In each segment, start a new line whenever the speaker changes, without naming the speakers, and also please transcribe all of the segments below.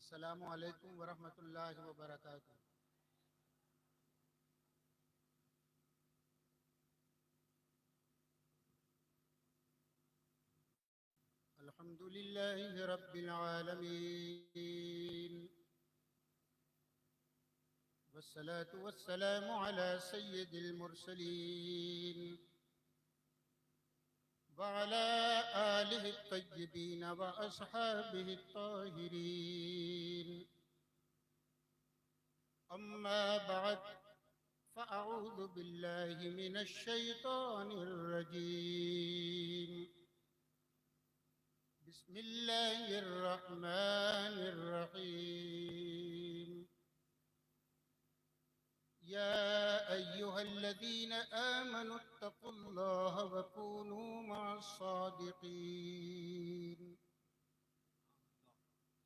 अस्सलामु अलैकुम वरहमतुल्लाहि वबरकातुहू। अल्हम्दुलिल्लाहि रब्बिल आलमीन वस्सलातु वस्सलामु अला सय्यिदिल मुरसलीन व अला आलिहि त्तय्यिबीन व अस्हाबिहि त्ताहिरीन। अम्मा बअद फ़अऊज़ु बिल्लाहि मिनश शैतानिर रजीम। बिस्मिल्लाहिर रहमानिर रहीम। या अय्युहल्लज़ीना आमनु इत्तक़ुल्लाह व कूनू मअस्सादिक़ीन।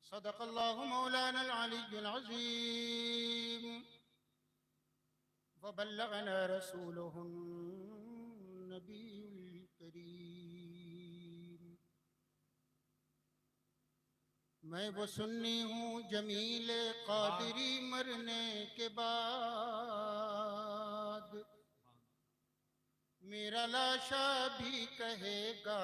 सदक़ल्लाहु मौलानल अलिय्युल अज़ीम व बल्लगना रसूलुहुन नबियुल करीम। मैं वो सुन्नी हूँ जमील क़ादिरी मरने के बाद, मेरा लाशा भी कहेगा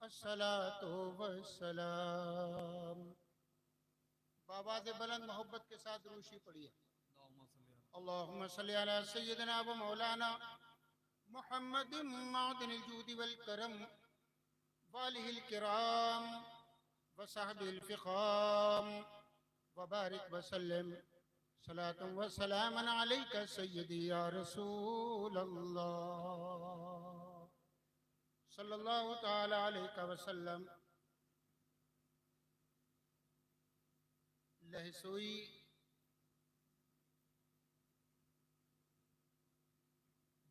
अस्सलातु वस्सलाम। बाबा से बुलंद मोहब्बत के साथ रूशी पढ़िए। अल्लाहुम्मा सल्ली अला सय्यिदिना व मौलाना मुहम्मदिन मअदिनिल जूदि वल करम वालिहिल किराम व सहबिल फ़िख़ाम व बारिक व सल्लिम सलातन व सलामन अलैका सय्यदी या रसूल अल्लाह सल्लल्लाहु तआला अलैहि वसल्लम। लहसोई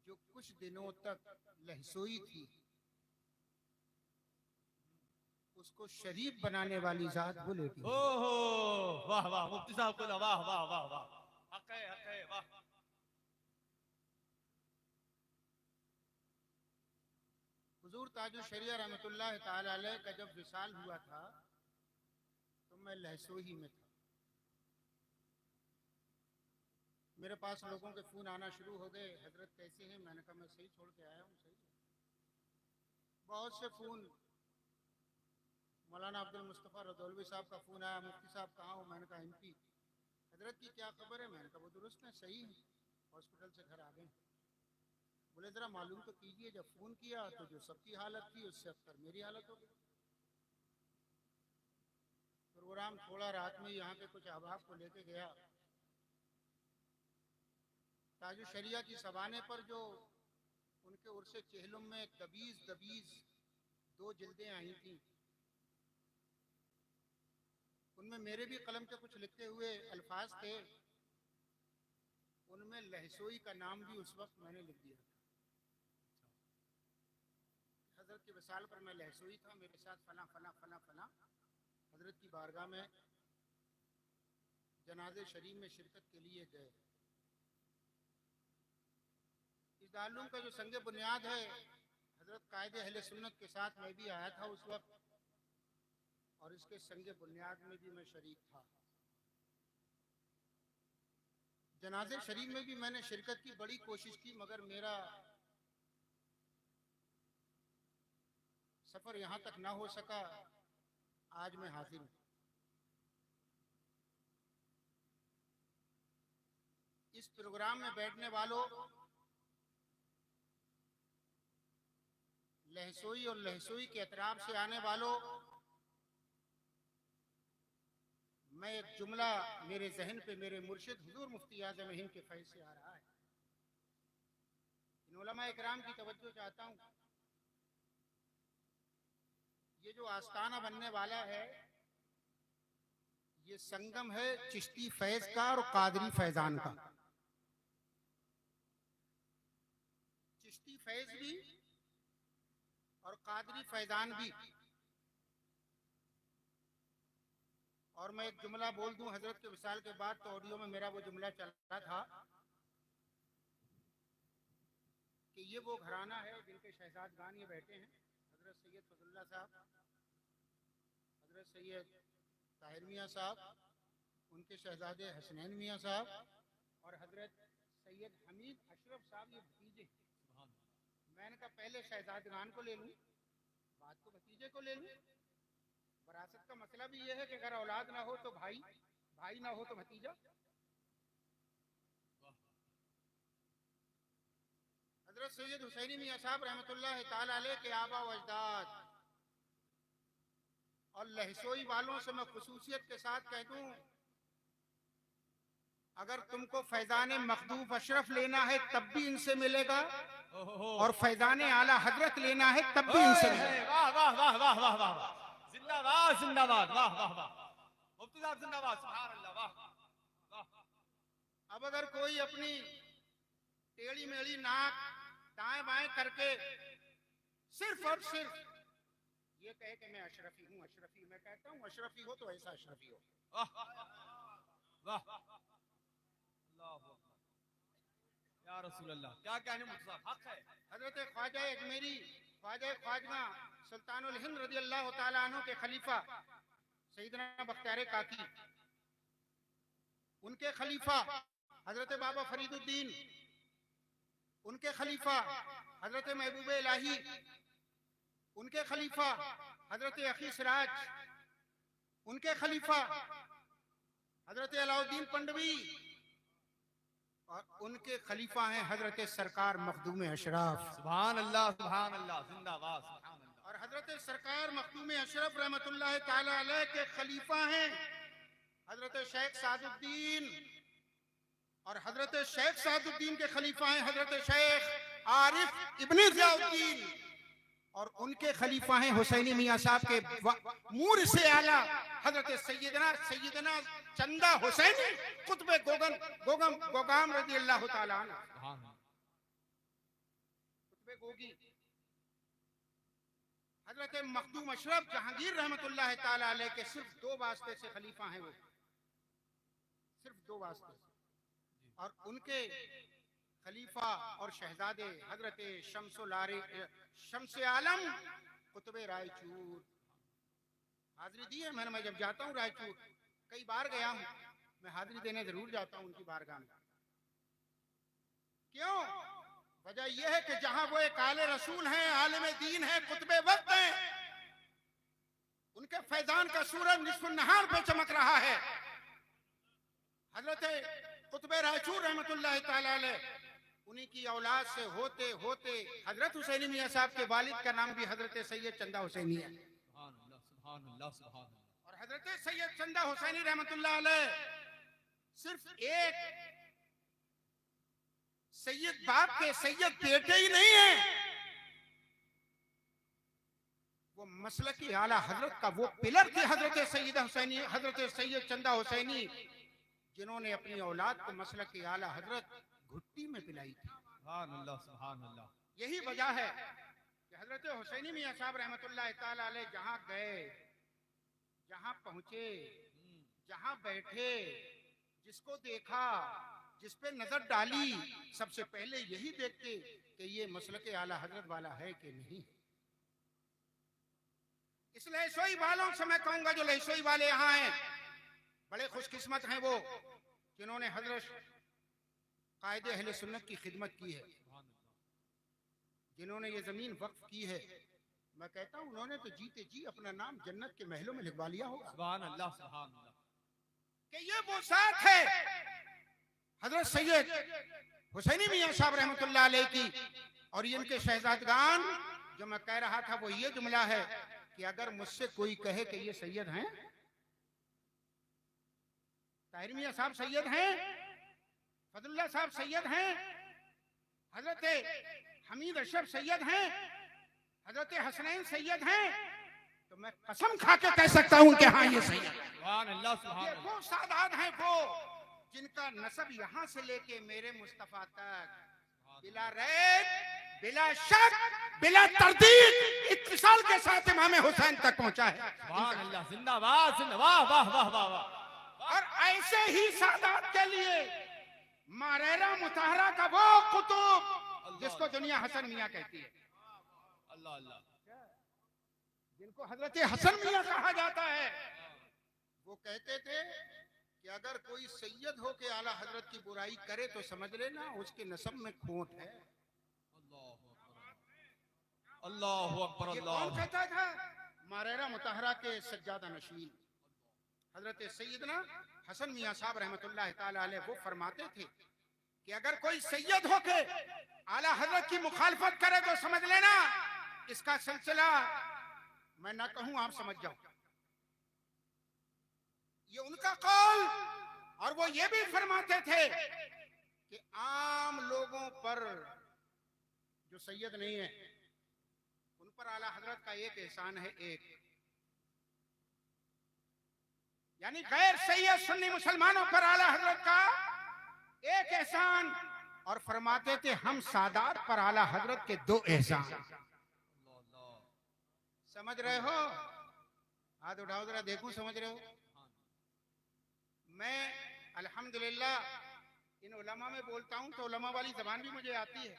जो कुछ दिनों तक लहसोई थी, उसको शरीफ बनाने वाली जात बोलेगी।
ओहो वाह वाह मुफ्ती साहब को वाह वाह वाह वाह हक है वाह।
हुजूर ताजुल शरिया रहमतुल्लाह ताला अलैह का जब विसाल हुआ था तो मैं लहसोई में था। मेरे पास लोगों के फोन आना शुरू हो गए, हजरत कैसे हैं? मैंने कहा मैं सही, छोड़ के आया हूँ सही। बहुत से फोन, मौलाना अब्दुल मुस्तफ़ा रदौलवी साहब का फोन आया, मुफ्ती साहब कहाँ हो? मैंने कहा एमपी। हजरत की क्या खबर है? मैंने कहा वो दुरुस्त है, सही है, हॉस्पिटल से घर आ गए। बोले जरा मालूम तो कीजिए, जब फोन किया तो जो सबकी हालत थी उससे अक्सर मेरी हालत हो गई। प्रोग्राम थोड़ा रात में यहाँ के कुछ अहबाब को लेके गया। ताजु शरिया की सवाने पर जो उनके उर्से चेहलुम में दबीज दबीज 2 जिल्दें आई थी, उनमें मेरे भी कलम के कुछ लिखे हुए अल्फाज थे। उनमें लहसोई का नाम भी उस वक्त मैंने लिख दिया था। हजरत के विसाल पर मैं लहसोई था, मेरे साथ फला फला फला फला। हजरत की बारगाह में जनाजे शरीफ में शिरकत के लिए गए। इस दारुल का जो संग बुनियाद है, हजरत कायदे अहले सुन्नत के साथ मैं भी आया था उस वक्त, और इसके संग बुनियाद में भी मैं शरीक था। जनाजे शरीफ में भी मैंने शिरकत की बड़ी कोशिश की, मगर मेरा सफर यहां तक ना हो सका। आज मैं हाजिर हूं। इस प्रोग्राम में बैठने वालों, लहसोई और लहसोई के अतराफ से आने वालों, मैं एक जुमला मेरे जहन पे मेरे मुर्शिद हुजूर मुफ्ती आज़म हिंद के फैज़ से आ रहा है। इन उलमा इकराम की तवज्जो चाहता हूँ। ये जो आस्ताना बनने वाला है, ये संगम है चिश्ती फैज का और कादरी फैजान का। चिश्ती फैज भी और कादरी फैजान भी। और मैं एक जुमला बोल दूं, हजरत के विसाल के बाद तो ऑडियो में मेरा वो जुमला चल रहा था कि ये वो घराना है जिनके शहजादगान ये बैठे हैं, हजरत सैयद फजलुल्लाह साहब, हजरत सैयद ताहिर मियाँ साहब, उनके शहजादे हसनैन मियाँ साहब और हजरत सैयद हमीद अशरफ साहब, ये भतीजे। मैंने कहा पहले शहजादगान को ले लूं, बाद को भतीजे को ले लूं। वरासत का मसला भी ये है कि अगर औलाद ना हो तो भाई, भाई ना हो तो भतीजा। हजरत सैयद हुसैनी मियाँ साहब रहमतुल्लाह ताला अलैह के आबा व अजदाद और लहसोई वालों से मैं खुसूसियत के साथ कह दूं, अगर तुमको फैजान मखदूफ अशरफ लेना है तब भी इनसे मिलेगा, और फैजान आला हजरत लेना है तब भी इनसे मिलेगा।
वाह वाह वाह वाह वाह वाह वाह, जिंदाबाद जिंदाबाद, वाह वाह वाह, मुफ्ती साहब जिंदाबाद, सुभान अल्लाह, वाह वाह।
अब अगर कोई अपनी टेढ़ी मेढ़ी नाक दाएं बाएं करके सिर्फ और सिर्फ ये कहे कि मैं अशरफी हूँ, अशरफी, मैं कहता हूँ अशरफी हो तो ऐसा अशरफी हो।
वाह वाह, अल्लाह या रसूल अल्लाह, क्या कहने मुफ्ती साहब, हक है।
हजरत ख्वाजा अजमेरी, ख्वाजा ख्वाजा सुल्तानुल हिंद रज़ी अल्लाह ताला अन्हु के खलीफा सैयदना बख्तियार काकी, उनके खलीफा हजरत बाबा फरीदुद्दीन, उनके खलीफा हजरत महबूब इलाही, उनके खलीफा हजरत अखी सिराज, उनके खलीफा हजरत अलाउद्दीन पंडवी, और उनके खलीफा हैं हजरत सरकार मखदूम अशरफ,
सुभान अल्लाह जिंदाबाद, सुभान अल्लाह।
और हजरत सरकार मखदूम अशरफ रहमतुल्लाह ताला अलैह के खलीफा हैं हजरत शेख सादुद्दीन, और हजरत शेख सादुद्दीन के खलीफा हैं हजरत शेख आरिफ इब्न ज़ियाउद्दीन, और उनके खलीफा हैं हुसैनी मियाँ साहब के मूर से आला हजरत सैयदना चंदा हुसैनी कुतुब गोगाम रज़ी अल्लाह ताला अन्हु, कुतुब गोगी। हजरत मखदूम अशरफ जहांगीर रहमतुल्लाह ताला अलैह के सिर्फ दो वास्ते से खलीफा हैं वो, सिर्फ दो वास्ते से, और उनके खलीफा और शहजादे हजरत शम्स आलम कुतुब रायचूर। हाजिरी दी है मैंने, मैं जब जाता हूँ रायचूर, कई बार गया हूँ, मैं हाजिरी देने जरूर जाता हूँ उनकी बारगाह में। क्यों? वजह यह है कि जहां वो एक आले रसूल हैं, आलिम दीन है, कुतुब वक्त हैं, उनके फैजान का सूरज निस्फ नहार पे चमक रहा है। हजरत कुतुब रायचूर रहमतुल्लाह ताला अलैह, उन्हीं की औलाद से होते होते हजरत हुसैनी मियाँ साहब के वालिद का नाम भी हजरत सैयद चंदा हुसैनी है, और हजरत सैयद चंदा हुसैनी रहमतुल्लाह अलैह सिर्फ एक सैयद बाप के सैयद बेटे ही नहीं है, वो मसलक की आला हजरत का वो पिलर थे हजरत सैयद हुसैनी, हजरत सैयद चंदा हुसैनी, जिन्होंने अपनी औलाद को मसलक की आला हजरत घुट्टी में पिलाई थी।
सुभान अल्लाह, सुभान अल्लाह।
यही वजह है कि हजरत हुसैनी मियाँ साहब रहमतुल्लाह ताला अलैह जहां गए, जहां पहुंचे, जहां बैठे, जिसको देखा, जिस पे नजर डाली, सबसे पहले यही देखते कि ये मसलक आला हजरत वाला है कि नहीं। इस लहसोई वालों से मैं कहूंगा, जो लहसोई वाले यहाँ हैं, बड़े खुशकिस्मत हैं वो जिन्होंने हजरत कायदे अहले सुन्नत की खिदमत की है, जिन्होंने ये जमीन वक्फ की है। मैं कहता हूँ उन्होंने तो जीते जी अपना नाम जन्नत के महलों में लिखवा लिया होगा।
सुभान अल्लाह, सुभान अल्लाह।
कि ये वो साथ है हजरत सैयद हुसैनी मियाँ साहब रहमतुल्लाह अलैह की, और ये इनके शहजादगान। जो मैं कह रहा था वो ये जुमला है कि अगर मुझसे कोई कहे कि ये सैयद हैं, ताहिर मियाँ साहब सैयद हैं, फजलुल्लाह साहब सैयद हैं, हजरत हमीद अशरफ सैयद हैं, हजरत हसनैन सैयद हैं, तो मैं कसम खा के कह सकता हूं कि हाँ ये सैयद।
सुभान अल्लाह, सुभान
ये
अल्लाह।
वो सादात हैं वो जिनका नसब यहां से लेके मेरे मुस्तफा तक बिला रैब, बिला शक, बिला तरदीद इत्तिसाल के साथ इमाम हुसैन तक पहुंचा है।
सुभान अल्लाह, जिंदाबाद, जिंदाबाद, वाह वाह वाह वाह।
और ऐसे ही सादात के लिए मारेरा मुताहरा का वो कुतुब जिसको दुनिया हसन मियाँ कहती है,
अल्लाह अल्लाह,
जिनको हजरत हसन मियाँ कहा जाता है, वो कहते थे कि अगर कोई सैयद हो के आला हजरत की बुराई करे तो समझ लेना उसके नसब में खोट है।
अल्लाह अकबर।
ये कौन कहता था? मारेरा मुताहरा के सज्जादा नशीन हजरत सैयदना हसन मियां साहब रहमतुल्लाह ताला अलैह वो फरमाते थे कि अगर कोई सैयद हो के आला हजरत की मुखालफत करे तो समझ लेना इसका सिलसिला मैं ना कहूं आप समझ जाओ। ये उनका कौल। और वो ये भी फरमाते थे कि आम लोगों पर जो सैयद नहीं है उन पर आला हजरत का एक एहसान है, एक यानी गैर सैयद सुन्नी मुसलमानों पर आला हजरत का एक एहसान। और फरमाते थे हम सादात पर आला हजरत के दो एहसान। समझ रहे हो? हाथ उठाओ जरा देखूं, समझ रहे हो? मैं अल्हम्दुलिल्लाह इन उलमा में बोलता हूं तो उलमा वाली जबान भी मुझे आती है।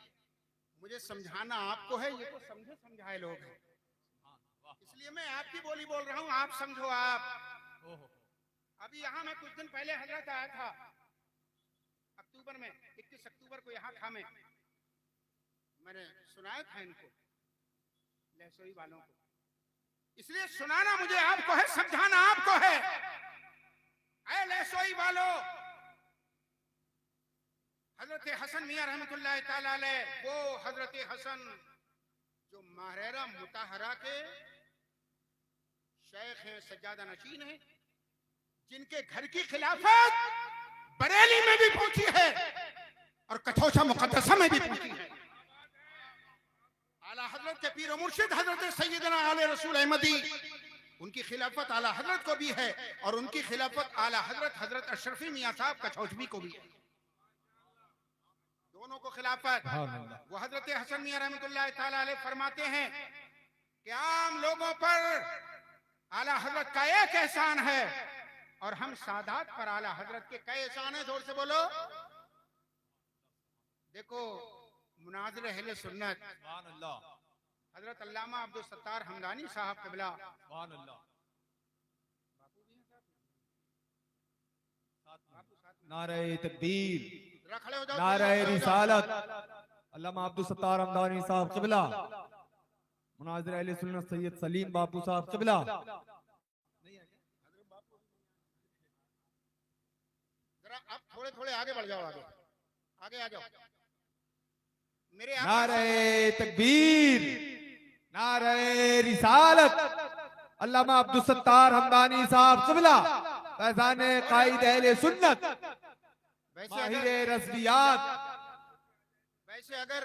मुझे समझाना आपको है, ये तो समझे समझाए लोग हैं, इसलिए मैं आपकी बोली बोल रहा हूं, आप समझो। आप अभी यहाँ मैं कुछ दिन पहले हजरत आया था अक्टूबर में, 21 अक्टूबर को यहाँ था। मैंने सुनाया था इनको लहसोई वालों को, इसलिए सुनाना मुझे आपको है, समझाना आपको है। ऐ लहसोई वालों, हजरत हसन मियां रहमतुल्लाह ताला अलैह, वो हजरत हसन जो माहरेरा मुताहरा के शेख हैं, सज्जादा नशीन हैं, जिनके घर की खिलाफत बरेली में भी पहुंची है और कठोचा मुकद्दसा में भी पहुंची है। आला हजरत के पीर मुर्शिद हजरत सैयदना आले रसूल अहमदी, उनकी खिलाफत आला हजरत को भी है और उनकी खिलाफत आला हजरत हजरत अशरफी मियां साहब कछौचवी को भी है। दोनों को खिलाफत। वो हजरत हसन मियां रहमतुल्लाह ताला अलैह फरमाते हैं कि आम लोगों पर आला हजरत का एक एहसान है और हम सादात पर आला हजरत के कई एहसान है। जोर से बोलो। देखो मुनाज़िर अहले सुन्नत हजरत अल्लामा अब्दुल सत्तार हमदानी साहब क़िबला,
नारे तकबीर,
खड़े हो जाओ,
नारे रिसालत, अल्लामा अब्दुल सत्तार हमदानी साहब क़िबला, मुनाज़िर अहले सुन्नत सैयद सलीम बापू साहब क़िबला।
जरा अब थोड़े थोड़े आगे बढ़ जाओ, आगे आगे आ जाओ। मेरे
नारे तकबीर, नारे रिसालत, अल्लामा अब्दुल सत्तार हमदानी साहब क़िबला, फैज़ाने कायद अहले सुन्नत, माहिर रज़वियात।
वैसे अगर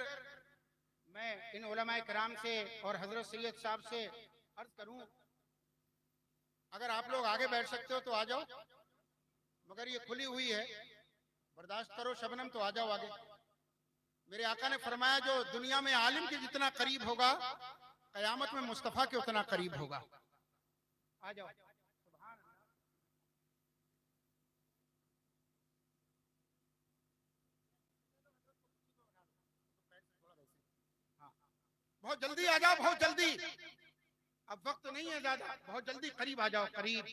मैं इन उलमाए किराम से और हजरत सैयद साहब से अर्ज करूं, अगर आप लोग आगे बैठ सकते हो तो आ जाओ, मगर ये खुली हुई है, बर्दाश्त करो शबनम, तो आ जाओ आगे। मेरे आका ने फरमाया जो दुनिया में आलिम के जितना करीब होगा कयामत में मुस्तफा के उतना करीब होगा। आ जाओ। बहुत जल्दी आ जाओ, बहुत जल्दी, अब वक्त नहीं है ज्यादा, बहुत जल्दी करीब आ जाओ, करीब।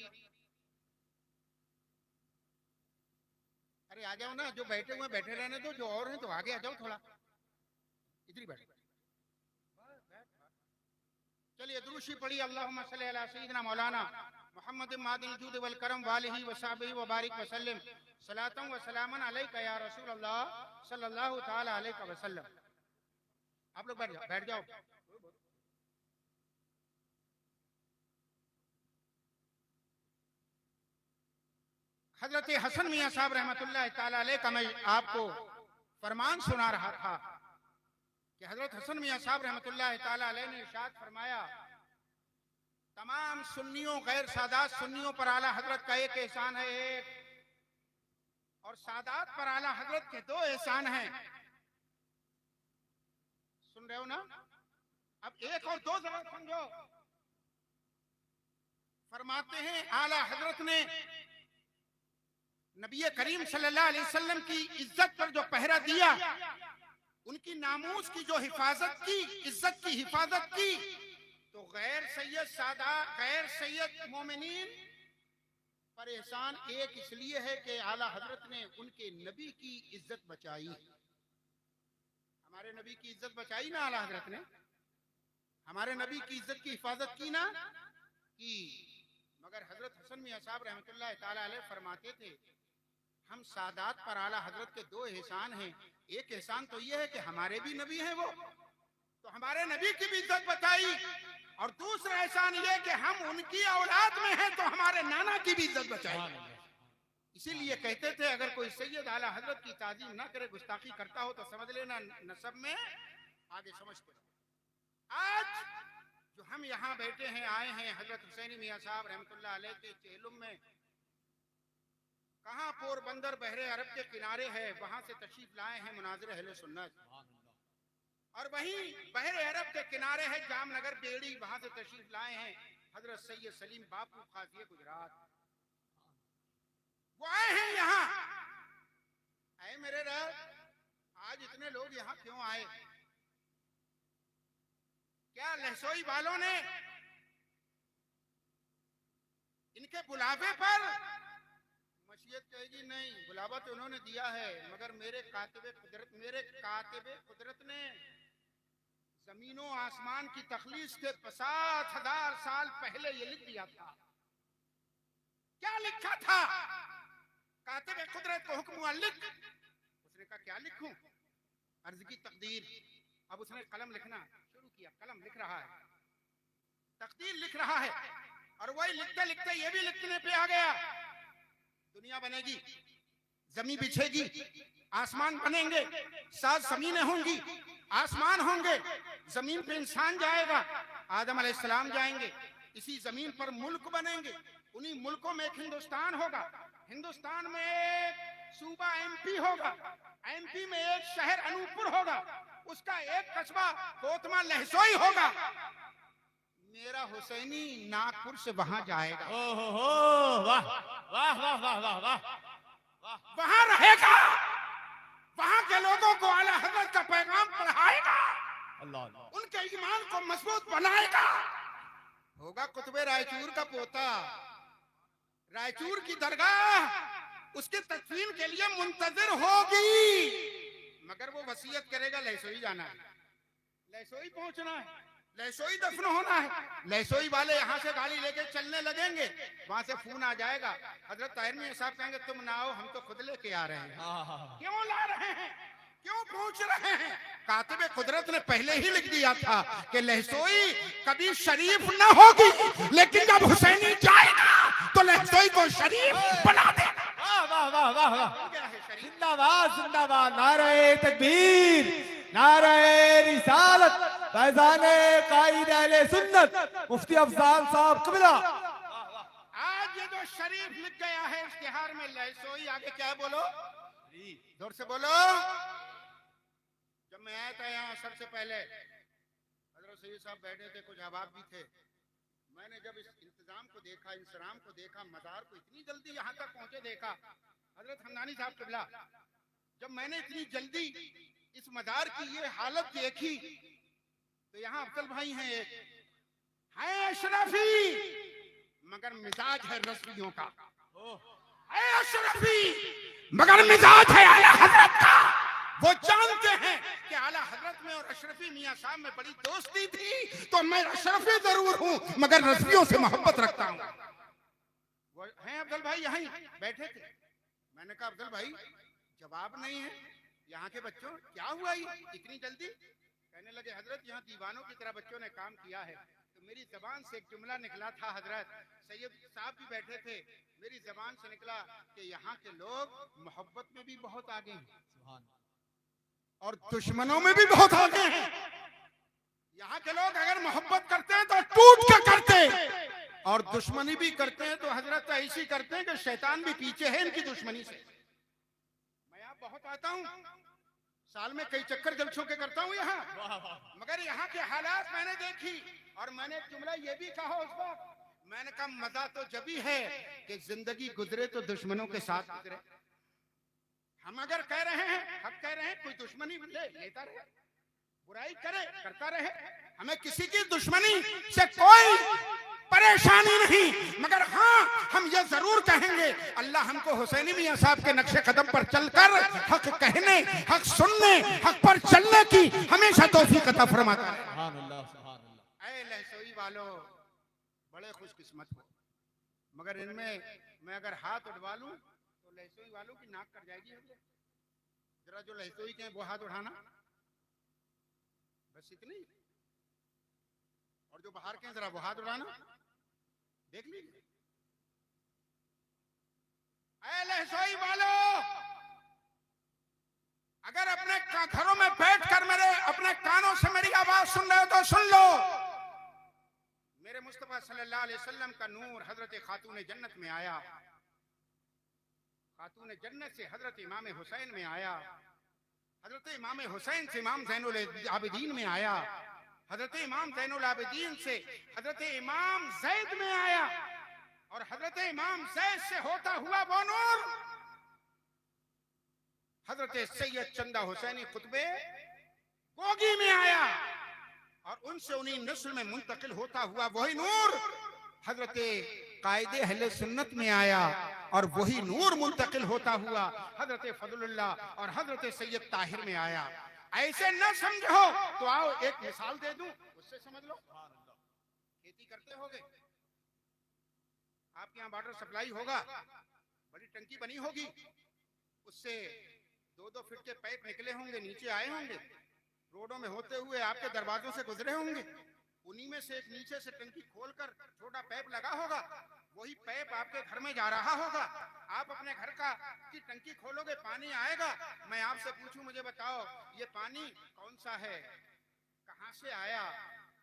अरे आ जाओ ना, जो बैठे हुए बैठे रहने दो, जो और हैं तो आगे आ जाओ थोड़ा, इधर ही बैठो। चलिए दुरूशी पढ़ी, अल्लाहुम्मा सल्ली अला सय्यिदिना मौलाना मुहम्मद मादिल जूद वल करम वालिही व सहबिही व बारिक व सल्लिम सलातन व सलामन अलैका या रसूल अल्लाह सल्लल्लाहु तआला अलैहि वसल्लम। आप लोग बैठ जाओ, बैठ जाओ। हजरत हसन मियां साहब रहमतुल्लाह ताला अलैह का मैं आपको फरमान सुना रहा था कि हजरत हसन मियां साहब रहमतुल्लाह ताला अलैह ने इरशाद फरमाया, तमाम सुन्नियों गैर सादात सुन्नियों पर आला हजरत का एक एहसान है, एक, और सादात पर आला हजरत के दो एहसान हैं। सुन रहे हो ना? अब एक और दो जरा समझो। फरमाते हैं आला हजरत ने नबी करीम सल्लल्लाहु अलैहि वसल्लम की इज्जत पर जो पहरा दिया, उनकी नामूस की जो हिफाजत की, इज्जत की हिफाजत की, तो गैर सैयद सादा गैर सैयद मोमिनीन पर पर एहसान एक इसलिए है कि आला हजरत ने उनके नबी की इज्जत बचाई। हमारे नबी की इज्जत बचाई ना आला हजरत ने, हमारे नबी की इज्जत की हिफाजत की ना की। मगर हजरत हसन मियां साहब रहमतुल्लाह ताला अलैह फरमाते थे, हम सादात पर आला हजरत के दो एहसान हैं। एक एहसान तो ये है कि हमारे भी नबी हैं वो, तो हमारे नबी की भी इज्जत बचाई, और दूसरा एहसान ये कि हम उनकी औलाद में हैं तो हमारे नाना की भी इज्जत बचाई। इसीलिए कहते थे अगर कोई सैयद आला हजरत की ताजीम ना करे, गुस्ताखी करता हो, तो समझ लेना नसब में आगे समझते रहो। आज जो हम यहाँ बैठे हैं, आए हैं हजरत हुसैनी मियां साहब रहमतुल्लाह अलैह के चेहलुम में, कहाँ पोरबंदर बहरे अरब के किनारे है, वहां से तशरीफ लाए हैं मुनाजिर अहले सुन्नत। और वहीं बहरे अरब के किनारे है जामनगर बेड़ी, वहां से तशरीफ लाए हैं हजरत सैयद सलीम बापू खाफिए गुजरात। वो आए हैं यहाँ। आए मेरे रब, आज इतने लोग यहाँ क्यों आए? क्या लहसोई वालों ने इनके बुलावे पर मशीयत कहेगी? नहीं, बुलावा तो उन्होंने दिया है, मगर मेरे कातिबे कुदरत ने जमीनों आसमान की तखलीस के 50,000 साल पहले ये लिख दिया था। क्या लिखा था? कातिबे कुदरत को हुक्म हुआ लिख। उसने कहा क्या लिखूं? अर्ज की तकदीर। अब उसने कलम लिखना शुरू किया, कलम लिख रहा है, तकदीर लिख रहा है, और वही लिखते लिखते ये भी लिखने पे आ गया। दुनिया बनेगी, जमीन बिछेगी, आसमान बनेंगे, 7 जमीनें होंगी, आसमान होंगे, जमीन पे इंसान जाएगा, आदम अलैहिस्सलाम जाएंगे, इसी जमीन पर मुल्क बनेंगे, उन्हीं मुल्कों में एक हिंदुस्तान होगा, हिंदुस्तान में एक सूबा एमपी होगा, एमपी में एक शहर अनूपपुर होगा, उसका एक कस्बा कोतमा लहसोई होगा। मेरा हुसैनी नागपुर से वहां जाएगा।
वाह वाह वाह वाह वाह वाह,
वहां रहेगा, वहां के लोगों को आला हजरत का पैगाम पढ़ाएगा,
अल्लाह,
उनके ईमान को मजबूत बनाएगा। होगा कुतुबे रायचूर का पोता, रायचूर की दरगाह उसके तदफीन के लिए मुंतजिर होगी, मगर वो वसीयत करेगा लहसोई जाना है, लहसोई पहुंचना है, लहसोई दफन होना है। लहसोई वाले यहाँ से गाड़ी लेके चलने लगेंगे, वहां से फोन आ जाएगा, हजरत ताहिर मियां साहब कहेंगे तुम ना आओ, हम तो खुद लेके आ रहे हैं। क्यों ला रहे हैं, क्यों पहुंच रहे हैं? कातिबे कुदरत ने पहले ही लिख दिया था कि लहसोई कभी शरीफ न होगी, लेकिन जब हुसैनी जाएगा तो लहसोई को शरीफ बना देगा।
वाह वाह वाह वाह वाह, जिंदाबाद जिंदाबाद, नारे तकबीर, नारे रिसालत, फैजाने कायद अहले सुन्नत मुफ्ती अफजाल साहब क़िबला।
आज ये जो शरीफ लिख गया है इश्तिहार में लहसोई, आगे क्या है बोलो, जोर से बोलो। जब मैं आया था यहाँ सबसे पहले हजरत सैयद साहब बैठे थे, कुछ अहबाब भी थे। मैंने जब इस इंतजाम को देखा, इंसराम को देखा, मजार को इतनी जल्दी यहाँ तक पहुंचे देखा, हजरत हमदानी साहब क़िबला, जब मैंने इतनी जल्दी इस मजार की ये हालत देखी, तो यहाँ अफजल भाई हैं, एक है अशरफी मगर मिजाज है रसूलियों का, है अशरफी मगर मिजाज है आला हजरत का। वो जानते हैं कि आला हजरत में और अशरफी मियां साहब में बड़ी दोस्ती थी, तो मैं अशरफी जरूर हूं मगर रसूलियों से मोहब्बत रखता हूं। वो हैं अफजल भाई यहीं बैठे थे। मैंने कहा अफजल भाई जवाब नहीं है, यहाँ के बच्चों क्या हुआ इतनी जल्दी? कहने लगे हजरत यहाँ दीवानों की तरह बच्चों ने काम किया है। तो मेरी जबान से एक जुमला निकला था, हजरत सैयद साहब भी बैठे थे, मेरी जबान से निकला कि यहाँ के लोग मोहब्बत में भी बहुत आगे हैं और दुश्मनों में भी बहुत आगे हैं। यहाँ के लोग अगर मोहब्बत करते हैं तो टूट के करते हैं, और दुश्मनी भी करते हैं तो हजरत ऐसी करते हैं कि शैतान भी पीछे है इनकी दुश्मनी से। मैं यहाँ बहुत आता हूँ, साल में कई चक्कर जलसों के करता हूँ यहाँ, मगर यहाँ के हालात मैंने देखी, और मैंने एक जुमला ये भी कहा उस वक्त, मैंने कहा मजा तो जब ही है कि जिंदगी गुजरे तो दुश्मनों के साथ गुजरे। हम अगर कह रहे हैं, हम कह रहे हैं कोई दुश्मनी लेता रहे, बुराई करे करता रहे, हमें किसी की दुश्मनी से कोई
परेशानी नहीं, मगर हाँ हम ये जरूर कहेंगे अल्लाह हमको हुसैनी मियां साहब के नक्शे कदम पर चलकर हक कहने, हक सुनने, हक पर चलने की हमेशा तौफीक अता फरमाता है।
सुभान अल्लाह, सुभान अल्लाह।
ऐ लहसोई वालों, बड़े खुशकिस्मत हो, मगर इनमें मैं अगर हाथ उठवा लूं तो लहसोई वालों की नाक कट जाएगी। जरा जो लहसोई के हैं वो हाथ उठाना, बस इतनी। और जो बाहर के हैं जरा वो हाथ उठाना, देख लीजिए। ऐ लहसोई वालों, अगर अपने घरों में बैठकर मेरे अपने कानों से मेरी आवाज सुन रहे हो तो सुन लो। मेरे मुस्तफा सल्लल्लाहु अलैहि वसल्लम का नूर हजरत खातून जन्नत में आया, खातून जन्नत से हजरत इमाम हुसैन में आया, हजरत इमाम हुसैन से इमाम ज़ैनुल आबिदीन में आया, हजरत इमाम ज़ैनुल आबिदीन से हजरत इमाम ज़ैद में आया, और हजरत इमाम ज़ैद से होता हुआ वो नूर हजरत सैयद चंदा हुसैनी खुतबे गोगी में आया, और उनसे उन्हीं नस्ल में मुंतकिल होता हुआ वही नूर हजरत कायदे अहले सुन्नत में आया, और वही नूर मुंतकिल होता हुआ हजरत फजलुल्लाह और हजरत सैयद ताहिर में आया। ऐसे न समझो तो आओ एक मिसाल दे दूं, उससे समझ लो। खेती करते होगे, आपके यहाँ वाटर सप्लाई होगा, बड़ी टंकी बनी होगी, उससे 2-2 फीट के पाइप निकले होंगे, नीचे आए होंगे, रोडों में होते हुए आपके दरवाजों से गुजरे होंगे, उन्हीं में से एक नीचे से टंकी खोलकर छोटा पाइप लगा होगा, वही पाइप आपके घर में जा रहा होगा। आप अपने घर की टंकी खोलोगे, पानी आएगा, मैं आपसे पूछूं मुझे बताओ ये पानी कौन सा है, कहां से आया?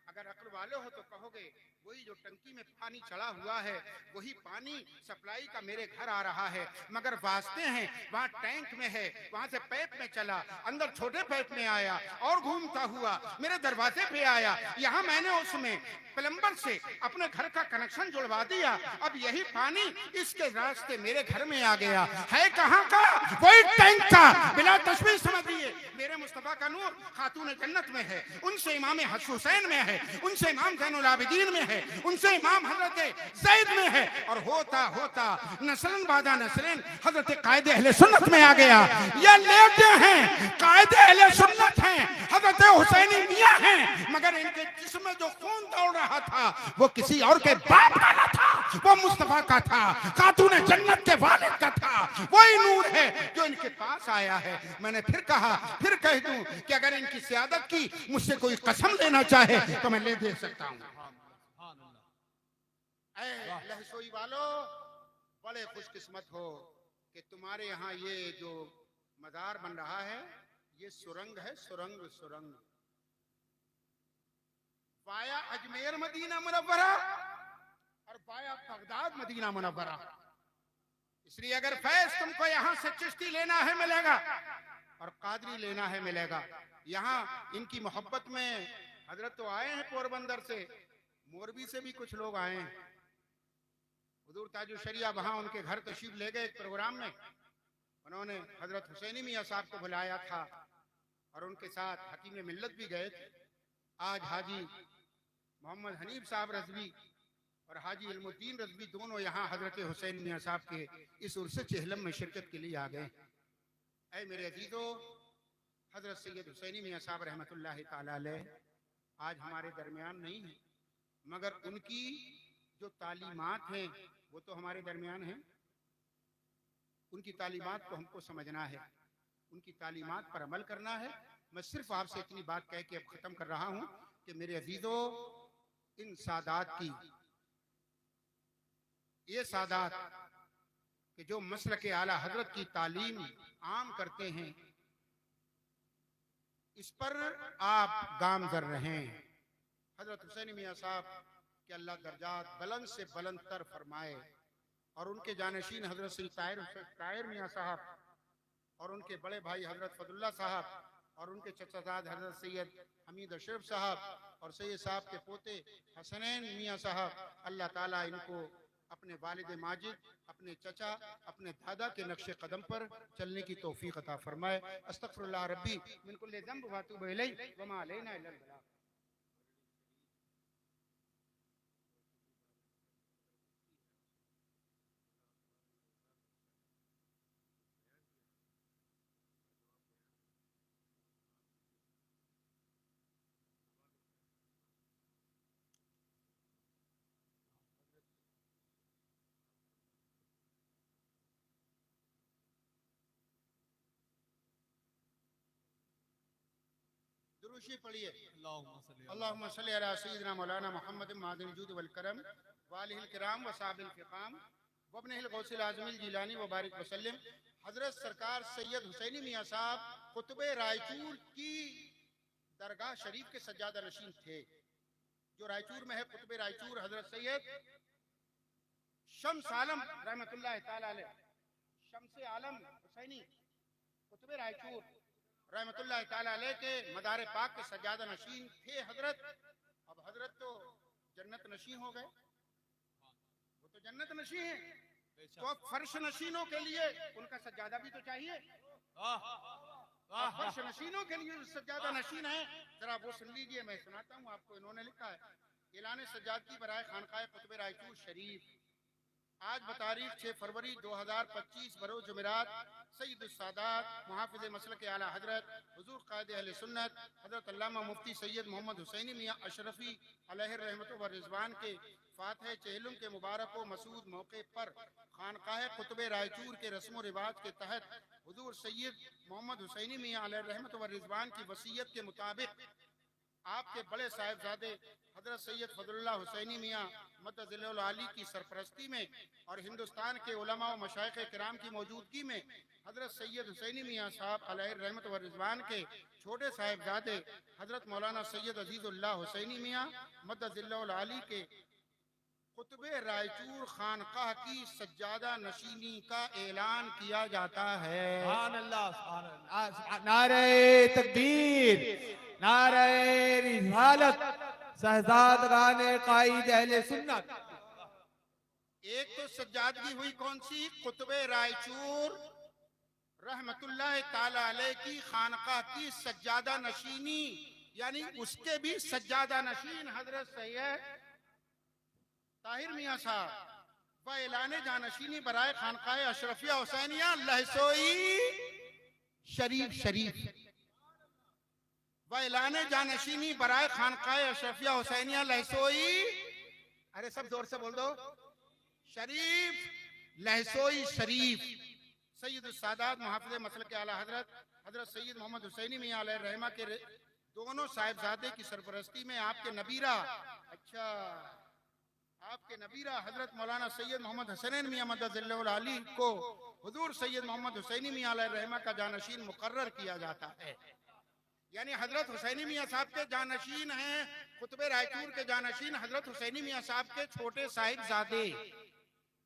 अगर अक्ल वाले हो तो कहोगे वही जो टंकी में पानी चढ़ा हुआ है वही पानी सप्लाई का मेरे घर आ रहा है, मगर वास्ते हैं वहाँ टैंक में है, वहां से पाइप में चला, अंदर छोटे पाइप में आया और घूमता हुआ मेरे दरवाजे पे आया, यहाँ मैंने उसमें प्लम्बर से अपने घर का कनेक्शन जुड़वा दिया, अब यही पानी इसके रास्ते मेरे घर में आ गया। है कहाँ का? वही टैंक का। बिला तशबीह समझिए, मेरे मुस्तफा का नूर खातून जन्नत में है, उनसे इमाम हुसैन में है, उनसे इमाम ज़ैनुल आबिदीन में है, उनसे इमाम हजरत ज़ैद में है, और होता होता नस्लन बादा नस्लन हजरत कायदे अहले सुन्नत में आ गया। ये लेते हैं कायदे अहले सुन्नत हैं, हजरत हुसैनी मियां हैं, मगर इनके जिस्म में जो खून दौड़ रहा था वो किसी और के बाप का न था, वो मुस्तफा का था, खातून जन्नत के वालिद का था। वही नूर है जो इनके पास आया है। मैंने फिर कहा, फिर कह दूं कि अगर इनकी सियादत की मुझसे कोई कसम लेना चाहे तो मैं ले दे सकता हूं। लहसोई वालों, बड़े खुशकिस्मत हो कि तुम्हारे यहाँ ये जो मजार बन रहा है ये सुरंग है, सुरंग सुरंग वाया अजमेर मदीना मुनव्वरा और वाया बगदाद मदीना मुनव्वरा। इसलिए अगर फैज तुमको यहाँ से चिश्ती लेना है मिलेगा, और कादरी लेना है मिलेगा। यहाँ इनकी मोहब्बत में हजरत तो आए हैं पोरबंदर से, मोरबी से भी कुछ लोग आए हैं। हुजूर ताजुल शरिया वहां उनके घर तशरीफ ले गए एक प्रोग्राम में, उन्होंने हजरत हुसैनी मियां साहब को बुलाया था और उनके साथ हकीम मिल्लत भी गए थे। आज हाजी मोहम्मद हनीफ साहब रजवी और हाजी इल्मुद्दीन रजवी दोनों यहाँ हजरत हुसैन मियां साहब के इस उर्स चहलम में शिरकत के लिए आ गए। ऐ मेरे अजीजों, हजरत सैयद हुसैनी मियां साहब रहमतुल्लाह ताला अलैह आज हमारे दरमियान नहीं है, मगर उनकी जो तालीमात हैं वो तो हमारे दरमियान हैं। उनकी तालीमात को हमको समझना है, उनकी तालीमात पर अमल करना है। मैं सिर्फ आपसे इतनी बात कह के अब ख़त्म कर रहा हूँ कि मेरे अजीजों, इन सादात की, ये सादात कि जो मसलक आला हजरत की तालीम आम करते हैं, इस पर आप गामजर रहें। हजरत हुसैन मियां साहब के अल्लाह दर्जात बुलंद से बुलंद तर फरमाए, और उनके जानशीन हजरत श्री ताहिर मियां साहब और उनके बड़े भाई हजरत फदुल्ला साहब और उनके चचाजाद हजरत सैयद हमीद अशरफ साहब और सैयद साहब के पोते हसनैन मियां साहब, अल्लाह ताला इनको अपने वालिद माजिद, अपने चचा, अपने दादा के नक्शे कदम पर चलने की तौफीक अता फरमाए। अस्तगफिरुल्लाह रब्बी मिन कुल्लि ज़ंब व अतूबु इलैहि व मा अलैना इल्लल बलाग। दुरूद पढ़िए। अल्लाहुम्मा सल्ली अला सय्यिदिना मौलाना मुहम्मद मादिनिल जूद वल करम व आलिहिल किराम व साहबिल फ़िक़ाम व इब्निल गौसिल आज़मिल जिलानी व बारिक वसल्लम। हजरत सरकार सैयद हुसैनी मियाँ साहब कुतुबे रायचूर की दरगाह शरीफ के सज्जादा नशीन थे। जो रायचूर में है कुतुबे रायचूर, हजरत सैयद शम्स आलम रहमतुल्लाह ताला अलैह, शम्स आलम हुसैनी कुतुबे रायचूर रहमतुल्लाह ताला अलैह के मदार पाक के सज्जादा नशीन थे हजरत। अब हजरत तो जन्नत नशीन हो गए, वो तो जन्नत नशीन है, तो अब फर्श नशीनों के लिए उनका सज्जादा भी तो चाहिए। फर्श नशीनों के लिए सज्जादा नशीन है, जरा वो सुन लीजिए, मैं सुनाता हूँ आपको। इन्होंने लिखा है ऐलान सज्जादगी बराए खानकाए कुतुबे रायचूर शरीफ। आज बतारीख 6 फरवरी 2025 बरोज जुमेरात सैयदुस सादात मुहाफिज़ मसलक आला हजरत हुजूर कायद अहले सुन्नत हजरत अल्लामा मुफ्ती सैयद मोहम्मद हुसैनी मियाँ अशरफी अलैहि रहमतुल्लाह व रिज़वान के फातह चेहलुम के मुबारक व मसूद मौके पर खानकाह कुतुबे रायचूर के रस्म व रिवाज के तहत हुजूर सैयद मोहम्मद हुसैनी मियाँ अलैहि रहमत व रिज़वान की वसीयत के मुताबिक आपके बड़े साहिबजादे हजरत सैयद फजलुल्लाह हुसैनी मियाँ मद्दज़िल्लुल आली की सरपरस्ती में और हिंदुस्तान के उलमा व मशाइख़ किराम की मौजूदगी में हजरत सैयद हुसैनी मियाँ साहब अलैहि रहमत व रिज़वान के छोटे साहिबजादे हजरत मौलाना सैयद अजीज़ुल्लाह हुसैनी मियाँ मद्दज़िल्लुल आली के कुतुबे रायचूर खानकाह की सज्जादा नशीनी का ऐलान किया जाता है।
सुभान अल्लाह, सुभान अल्लाह। नारे तकबीर, नारे रिसालत, शहजादगाने कायद अहले सुन्नत।
एक तो सज्जादगी हुई कौन सी, कुतुबे रायचूर रहमतुल्लाह ताला अलैह की खानकाह की सज्जादा नशीनी, यानी उसके भी सज्जादा नशीन हजरत सैयद ताहिर मियाँ साहब व ऐलाने जानशीनी बराए खानकाह अशरफिया हुसैनिया लहसोई शरीफ शरीफ व ऐलाने जानशीनी बराए खानकाह अशरफिया हुसैनिया लहसोई, अरे सब जोर से बोल दो, शरीफ लहसोई शरीफ सैयद सादात मुहाफिज़ मसलक आला हजरत हजरत सैयद मोहम्मद हुसैनी मियाँ अलैहि रहमा के दोनों साहिबजादे की सरपरस्ती में आपके नबीरा, अच्छा आपके नबीरा हजरत मौलाना सैयद मोहम्मद हसनैन मियाँ मद्दज़िल्लुल आली को हुजूर सैयद मोहम्मद हुसैनी मियाँ अलैहि रहमा का जानशीन मुकर्रर किया जाता है। यानी हजरत हुसैनी मियाँ साहब के जानशीन हैं, कुतुबे रायचूर के जानशीन हजरत हुसैनी मियाँ साहब के छोटे साहिबजादे।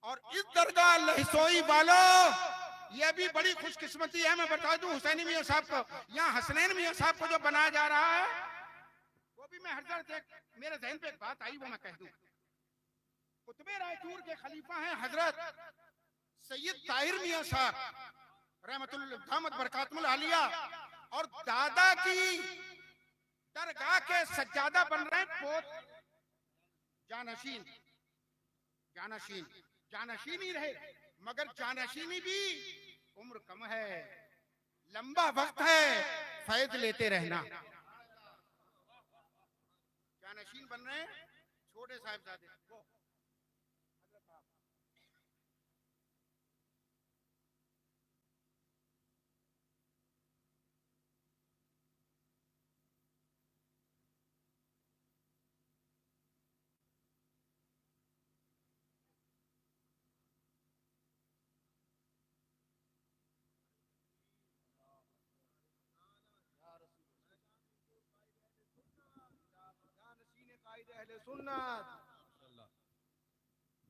और इस दरगाह लहसोई वालों, यह भी बड़ी खुशकिस्मती है, मैं बता दूं हुसैनी मियाँ साहब को, यहाँ हसनैन मियाँ साहब को जो बनाया जा रहा है, वो भी मैं हजरत मेरे ज़हन पे एक बात आई, वो मैं कह दूं। कुतुबे रायचूर के खलीफा हैं हजरत सैयद ताहिर मियाँ साहब रहमतुल्लाह दामत बरकातुल आलिया, और दादा की दरगाह के सज्जादा बन रहे हैं पोत जानशीन। जानशीन जानशीन ही रहे, मगर जानशीनी भी उम्र कम है, लंबा वक्त है, फैज लेते रहना। जानशीन बन रहे हैं छोटे साहिबजादे।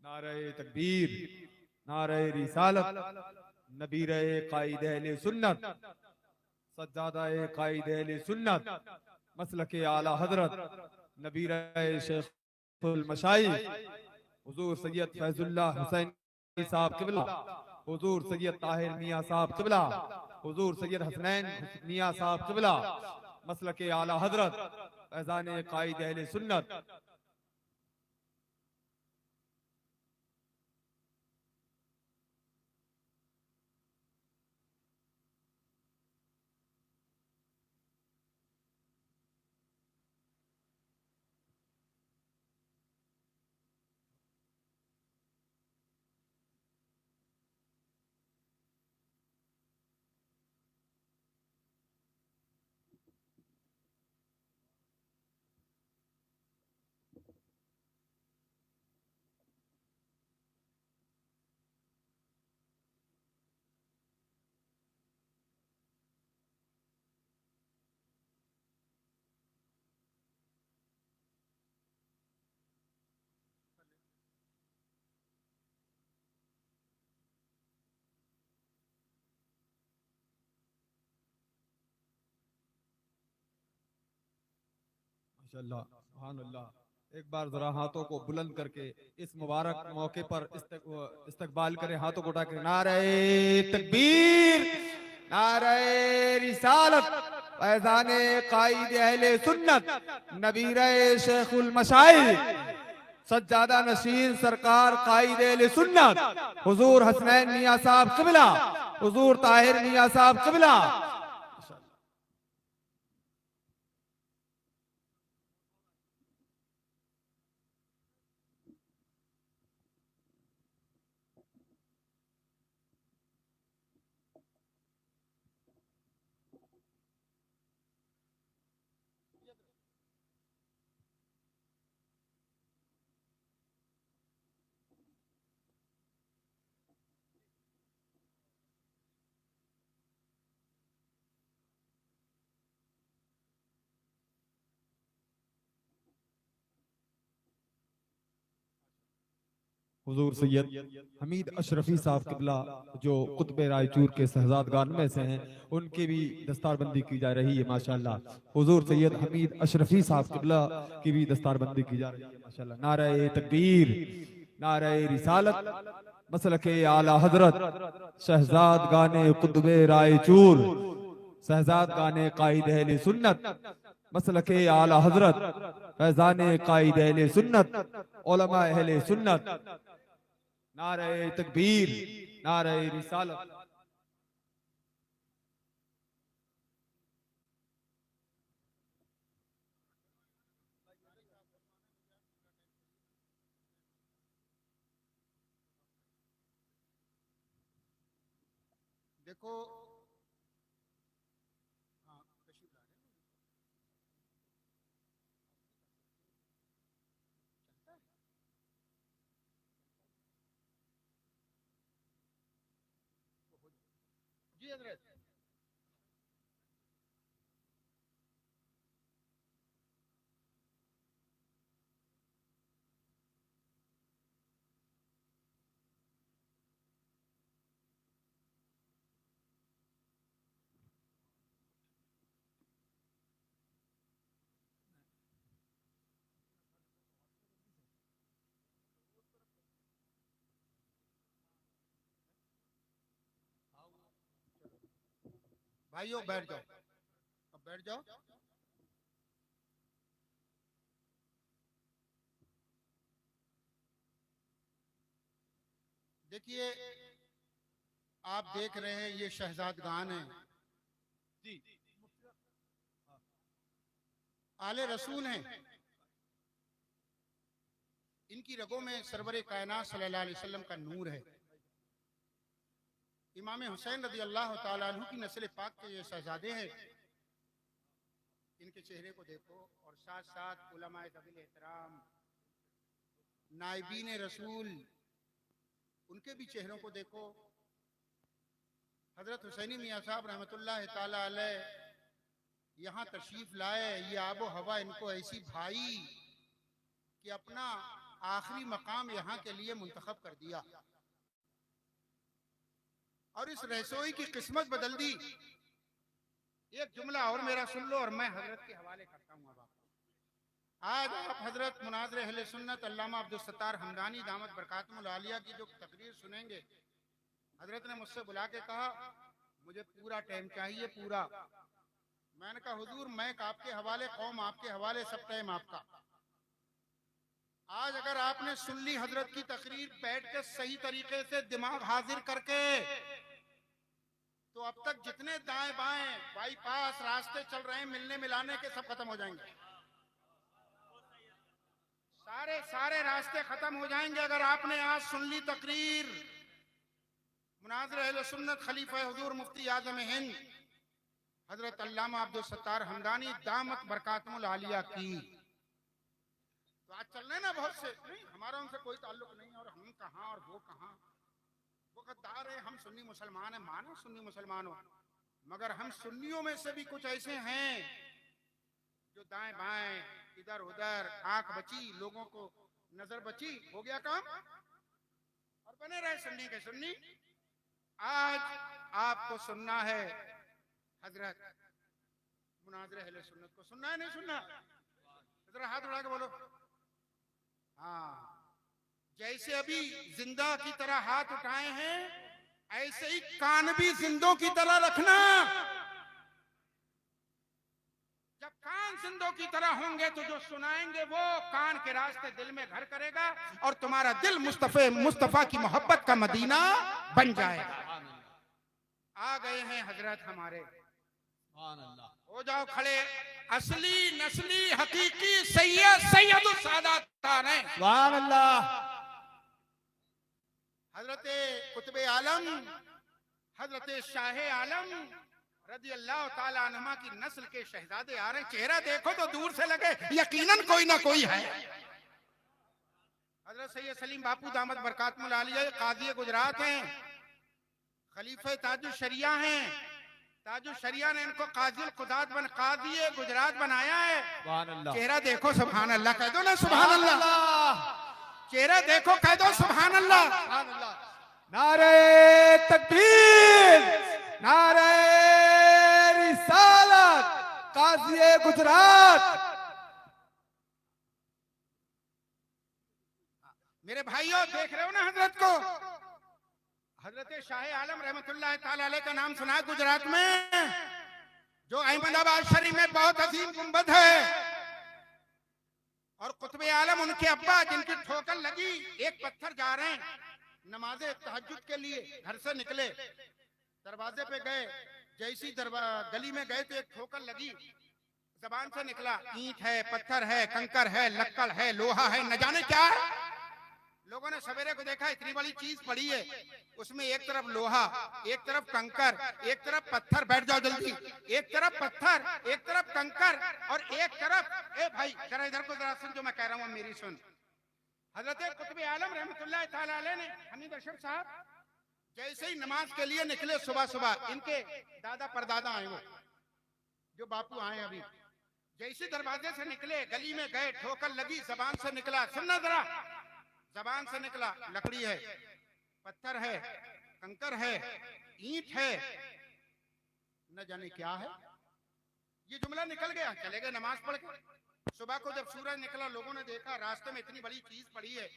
नारे तकबीर, नारे रिसालत, नबीरे कायद अहले सुन्नत, सज्जादाए कायद अहले सुन्नत, मसलके आला हजरत नबीरे शेखुल मशाइख हुजूर सैयद फैजुल्लाह हुसैनी साहब किबला, हुजूर सैयद ताहिर मियाँ साहब किबला, हुजूर सैयद हसनैन मियाँ साहब किबला, मसलके आला हजरत फैजाने कायद अहले सुन्नत। माशाल्लाह, सुभान अल्लाह। एक बार जरा हाथों को बुलंद करके इस मुबारक मौके पर इस्तकबाल करें, हाथों को उठा के नारे तकबीर, नारे रिसालत, फैज़ाने कायद अहले सुन्नत, नबीरे शेखुल मशाइख, सज्जादा नशीन सरकार कायद अहले सुन्नत, हुजूर हसनैन मियां साहब क़िबला, हुजूर ताहिर मियां साहब क़िबला। हुजूर सैयद हमीद अशरफी साहब क़िबला जो कुतुब रायचूर के शहजादगान में से हैं, उनकी भी दस्तारबंदी की जा रही है माशाल्लाह। हुजूर सैयद हमीद अशरफी साहब क़िबला की भी दस्तारबंदी की जा रही है माशाल्लाह। नारे तकबीर, नारे रिसालत, मसलके आला हजरत, शहजादगाने कुतुब रायचूर, शहजादगाने कायद अहले सुन्नत, मसलके आला हजरत, फैज़ाने कायद अहले सुन्नत, उलमा अहले सुन्नत, नारे तकबीर, नारे रिसालत।
देखो, हाँ तशरीफ ला रहे हैं। जी हजरत। भाइयों बैठ जाओ, अब बैठ जाओ। देखिए, आप देख रहे हैं ये शहजादगान है जी, आले रसूल हैं। इनकी रगों में सरवरे कायनात सल्लल्लाहु अलैहि वसल्लम का नूर है। इमाम हुसैन रज़ी अल्लाह ताला अन्हु की नस्ल पाक के ये शहजादे हैं। इनके चेहरे को देखो और साथ साथ उलमाए ज़वील एहतराम, नाइबीन रसूल, उनके भी चेहरों को देखो। हजरत हुसैनी मियाँ साहब रहमतुल्लाह ताला अलैह यहाँ तशरीफ लाए। ये आबो हवा इनको ऐसी भाई कि अपना आखिरी मकाम यहाँ के लिए मुंतखब कर दिया और इस रसोई की किस्मत बदल दी। एक जुमला और मेरा सुन लो और मैं हजरत के हवाले करता हूँ। अब आज आप हजरत मुनाज़िर अहले सुन्नत अल्लामा अब्दुल सत्तार हमदानी दामत बरकातुहुल आलिया की जो तकरीर सुनेंगे, हजरत ने मुझसे बुला के कहा मुझे पूरा टाइम चाहिए, पूरा। मैंने कहा हुजूर मैं आपके हवाले, कौम आपके हवाले, सब टाइम आपका। आज अगर आपने सुन ली हजरत की तकरीर बैठ के सही तरीके से दिमाग हाजिर करके, तो अब तक जितने दाएं बाएं बाईपास रास्ते चल रहे हैं मिलने मिलाने के, सब खत्म हो जाएंगे। सारे रास्ते खत्म हो जाएंगे अगर आपने आज सुन ली तकरीर मुनाज़िर अहले सुन्नत खलीफा हुजूर मुफ्ती आज़म हिंद हजरत अल्लामा अब्दुल सत्तार हमदानी दामत बरकातुहुल आलिया की। तो आज चल रहे ना बहुत से, नहीं हमारा उनसे कोई ताल्लुक नहीं है, और हम कहाँ और वो कहाँ, वो गद्दार है। हम सुन्नी मुसलमान हैं, मानो सुन्नी मुसलमान हो, मगर हम सुन्नियों में से भी कुछ ऐसे हैं जो दाएं बाएं इधर उधर आंख बची, लोगों को नजर बची, हो गया काम और बने रहे सुन्नी के सुन्नी। आज आपको सुनना है हजरत मुनाज़िर अहले सुन्नत को, सुनना है नहीं सुनना?
जरा हाथ उड़ा के बोलो। हाँ, जैसे अभी जिंदा की तरह हाथ उठाए हैं, ऐसे ही कान भी जिंदों की तरह रखना। जब कान जिंदों की तरह होंगे तो जो सुनाएंगे वो कान के रास्ते दिल में घर करेगा और तुम्हारा दिल मुस्तफा की मोहब्बत का मदीना बन जाएगा। आ गए हैं हजरत हमारे, हो जाओ खड़े। असली नस्ली हकीकी सैयद सादात हैं।
सुभान अल्लाह।
हजरत कुतुब आलम हजरत शाह आलम रदी अल्लाह ताला अन्हुमा की नस्ल के शहजादे आ रहे। चेहरा देखो तो दूर से लगे यकीनन कोई ना कोई है। हजरत सैयद सलीम बापू दामद बरकातुल आलिया काजी गुजरात हैं, खलीफे ताजुल शरिया हैं। ताजुल शरिया ने इनको काजी गुजरात बनाया है।
सुभान अल्लाह।
चेहरा देखो सुभान अल्लाह कह दो ना, सुभान अल्लाह। चेहरा देखो कह दो सुभान अल्लाह।
नारे तकबीर, नारे रिसालत, काज़ी गुजरात।
मेरे भाइयों देख रहे हो ना हजरत को, हजरत शाह आलम रहमतुल्लाह ताला अलैह का नाम सुना गुजरात में, जो अहमदाबाद शरीफ में बहुत अजीम गुंबद है। और कुतुब आलम उनके अब्बा जिनकी ठोकर लगी, एक पत्थर जा रहे हैं नमाज़े तहज्जुद के लिए, घर से निकले, दरवाजे पे गए, जैसी गली में गए तो एक ठोकर लगी, जबान से निकला ईंट है, पत्थर है, कंकर है, लक्कड़ है, लोहा है, न जाने क्या है। लोगों ने सवेरे को देखा इतनी बड़ी चीज पड़ी है, उसमें एक तरफ लोहा, एक तरफ कंकर, एक तरफ पत्थर, बैठ जाओ जल्दी, एक तरफ पत्थर, एक तरफ कंकर और एक तरफ, ए भाई जरा इधर को जरा सुन, जो मैं कह रहा हूँ मेरी सुन। हजरत कुतुब आलम रहमतुल्लाह ताला अलैह ने, हमीद अशरफ साहब, जैसे ही नमाज के लिए निकले सुबह सुबह, इनके दादा परदादा आए वो जो बापू आए अभी, जैसे दरवाजे से निकले गली में गए, ठोकर लगी, जबान से निकला, सुनना जरा, जबान से निकला लकड़ी है, पत्थर है, कंकर है, ईंट है, न जाने क्या है। ये जुमला निकल गया, चले गए नमाज पढ़ के। सुबह को जब सूरज निकला, लोगों ने देखा रास्ते में इतनी बड़ी चीज पड़ी है,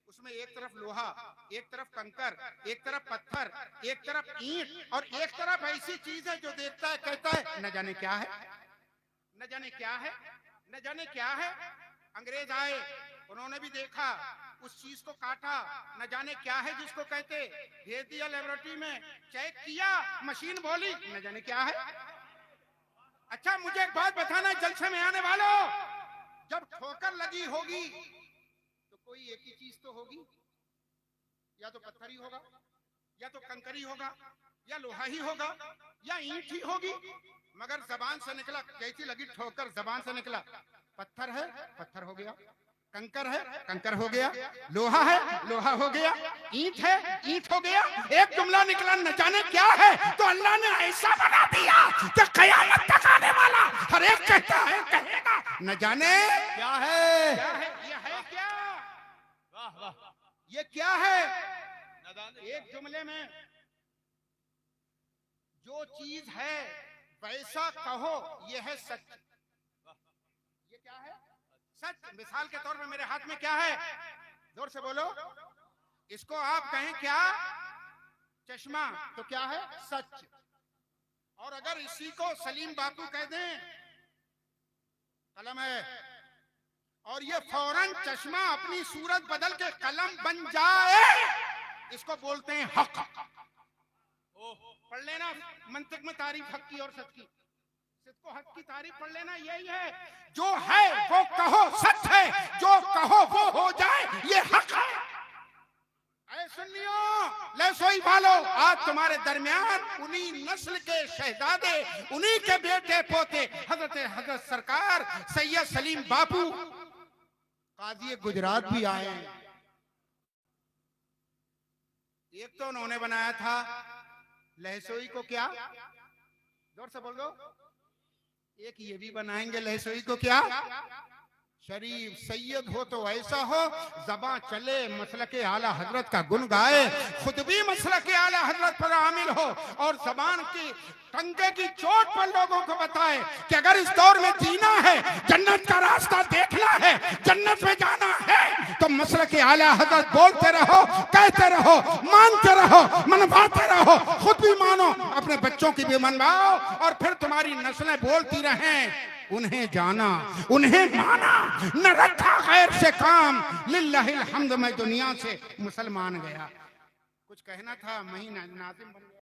उसमें एक तरफ लोहा, एक तरफ कंकर, एक तरफ पत्थर, एक तरफ ईंट और एक तरफ ऐसी चीज है जो देखता है कहता है न जाने क्या है, न जाने क्या है, न जाने क्या है। अंग्रेज आए, उन्होंने भी देखा, उस चीज को काटा, न जाने क्या है जिसको कहते, भेज दिया लेबोरेटरी में, चेक किया, मशीन बोली न जाने क्या है। अच्छा मुझे एक बात बताना जलसे में आने वालों, जब ठोकर लगी होगी तो कोई एक ही चीज तो होगी, या तो पत्थर ही होगा, या तो कंकर ही होगा, या लोहा ही होगा, या ईंट ही होगी। मगर जबान से निकला, कैसी लगी ठोकर, जबान से निकला पत्थर है, पत्थर हो गया, कंकर है, कंकर हो गया, लोहा है, लोहा हो गया, ईंट है, ईंट हो गया। एक जुमला निकला न जाने क्या है, तो अल्लाह ने ऐसा बना दिया कि कयामत तक आने वाला हर एक कहता है, कहेगा न जाने
क्या है,
क्या है, ये है क्या,
वाह वाह,
ये क्या है। एक जुमले में जो चीज है वैसा कहो, ये है सच। ये क्या है, सच। मिसाल के तौर पे मेरे हाथ में क्या है, जोर से बोलो, इसको आप कहें क्या, चश्मा, तो क्या है, सच। और अगर इसी को सलीम बापू कह दें, कलम है, और ये फौरन चश्मा अपनी सूरत बदल के कलम बन जाए, इसको बोलते हैं हक। पढ़ लेना मंतिक में तारीफ हक की और सच की, को हक की तारीफ पढ़ लेना, यही है, जो है वो कहो सच है, जो कहो वो हो जाए, ये हक है। ऐ सुन्नियों, ले सोई बालो, आज तुम्हारे दरमियान उन्हीं नस्ल के शहजादे, उन्हीं के बेटे पोते हजरत सरकार सैयद सलीम बापू काजी गुजरात भी आए हैं। एक तो उन्होंने बनाया था लहसोई को, क्या, जोर से बोल दो, एक ये भी बनाएंगे लहसोई को, क्या, शरीफ सैयद हो तो ऐसा हो, ज़बां चले मसलके आला हजरत का गुण गाए, खुद भी मसलके आला हजरत पर आमिल हो और ज़बान की टंके की चोट पर लोगों को बताए कि अगर इस दौर में जीना है, जन्नत का रास्ता देखना है, जन्नत में जाना है, तो मसलके आला हजरत बोलते रहो, कहते रहो, मानते रहो, मनवाते रहो, खुद भी मानो, अपने बच्चों की भी मनवाओ और फिर तुम्हारी नस्लें बोलती रहें उन्हें जाना, उन्हें माना, न रखा गैर से काम, लिल्लाहिल हम्द, मैं दुनिया से मुसलमान गया। कुछ कहना था, महीना नाज़िम बन गया।